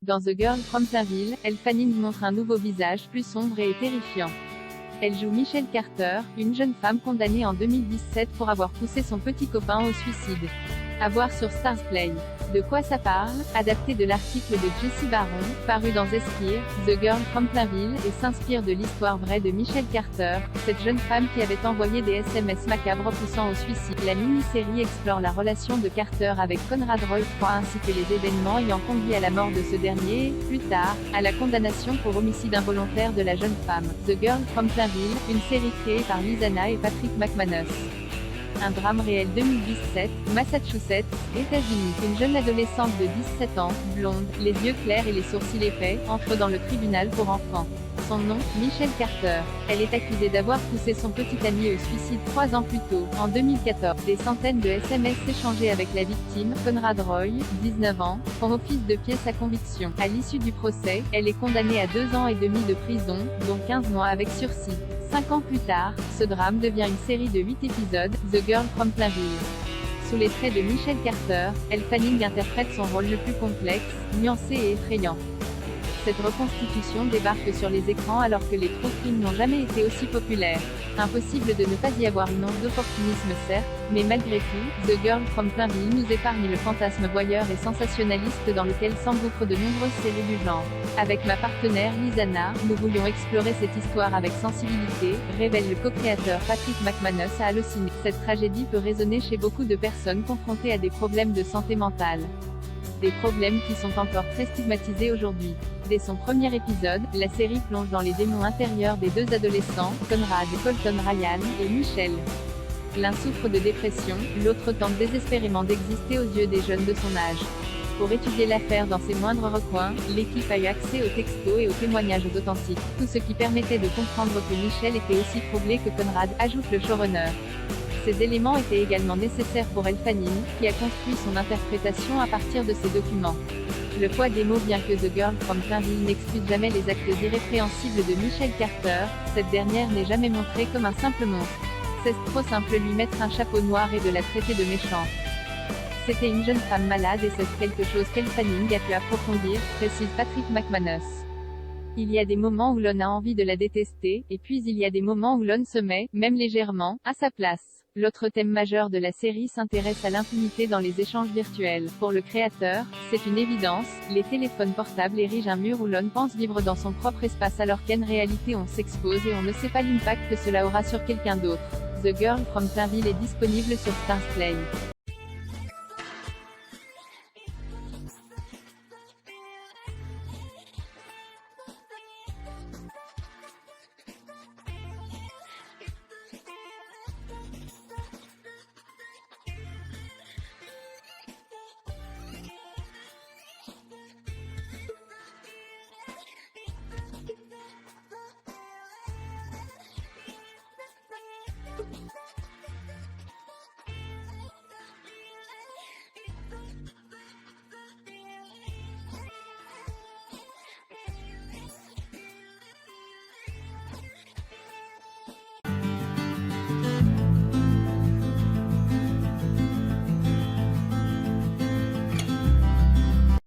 Dans The Girl from Plainville, Elle Fanning montre un nouveau visage plus sombre et terrifiant. Elle joue Michelle Carter, une jeune femme condamnée en 2017 pour avoir poussé son petit copain au suicide. À voir sur Starzplay. De quoi ça parle? Adapté de l'article de Jessie Baron, paru dans Esquire, The Girl from Plainville, et s'inspire de l'histoire vraie de Michelle Carter, cette jeune femme qui avait envoyé des SMS macabres poussant au suicide. La mini-série explore la relation de Carter avec Conrad Roy III ainsi que les événements ayant conduit à la mort de ce dernier, et, plus tard, à la condamnation pour homicide involontaire de la jeune femme. The Girl from Plainville, une série créée par Lizana et Patrick McManus. Un drame réel 2017, Massachusetts, États-Unis. Une jeune adolescente de 17 ans, blonde, les yeux clairs et les sourcils épais, entre dans le tribunal pour enfants. Son nom, Michelle Carter. Elle est accusée d'avoir poussé son petit ami au suicide 3 ans plus tôt, en 2014. Des centaines de SMS échangés avec la victime, Conrad Roy, 19 ans, font office de pièce à conviction. À l'issue du procès, elle est condamnée à 2 ans et demi de prison, dont 15 mois avec sursis. 5 ans plus tard, ce drame devient une série de 8 épisodes, The Girl from Plainville. Sous les traits de Michelle Carter, Elle Fanning interprète son rôle le plus complexe, nuancé et effrayant. Cette reconstitution débarque sur les écrans alors que les true crimes n'ont jamais été aussi populaires. Impossible de ne pas y avoir une once d'opportunisme certes, mais malgré tout, The Girl from Plainville nous épargne le fantasme voyeur et sensationnaliste dans lequel s'engouffrent de nombreuses séries du genre. Avec ma partenaire Lizana, nous voulions explorer cette histoire avec sensibilité, révèle le co-créateur Patrick McManus à Allociné. Cette tragédie peut résonner chez beaucoup de personnes confrontées à des problèmes de santé mentale. Des problèmes qui sont encore très stigmatisés aujourd'hui. Dès son premier épisode, la série plonge dans les démons intérieurs des deux adolescents, Conrad et Colton Ryan, et Michelle. L'un souffre de dépression, l'autre tente désespérément d'exister aux yeux des jeunes de son âge. Pour étudier l'affaire dans ses moindres recoins, l'équipe a eu accès aux textos et aux témoignages authentiques, tout ce qui permettait de comprendre que Michelle était aussi troublée que Conrad, ajoute le showrunner. Ces éléments étaient également nécessaires pour Elle Fanning, qui a construit son interprétation à partir de ces documents. Le poids des mots. Bien que The Girl from Plainville n'excuse jamais les actes irrépréhensibles de Michelle Carter, cette dernière n'est jamais montrée comme un simple monstre. C'est trop simple lui mettre un chapeau noir et de la traiter de méchante. C'était une jeune femme malade et c'est quelque chose qu'Elle Fanning a pu approfondir, précise Patrick McManus. Il y a des moments où l'on a envie de la détester, et puis il y a des moments où l'on se met, même légèrement, à sa place. L'autre thème majeur de la série s'intéresse à l'intimité dans les échanges virtuels. Pour le créateur, c'est une évidence, les téléphones portables érigent un mur où l'on pense vivre dans son propre espace alors qu'en réalité on s'expose et on ne sait pas l'impact que cela aura sur quelqu'un d'autre. The Girl from Plainville est disponible sur Starzplay.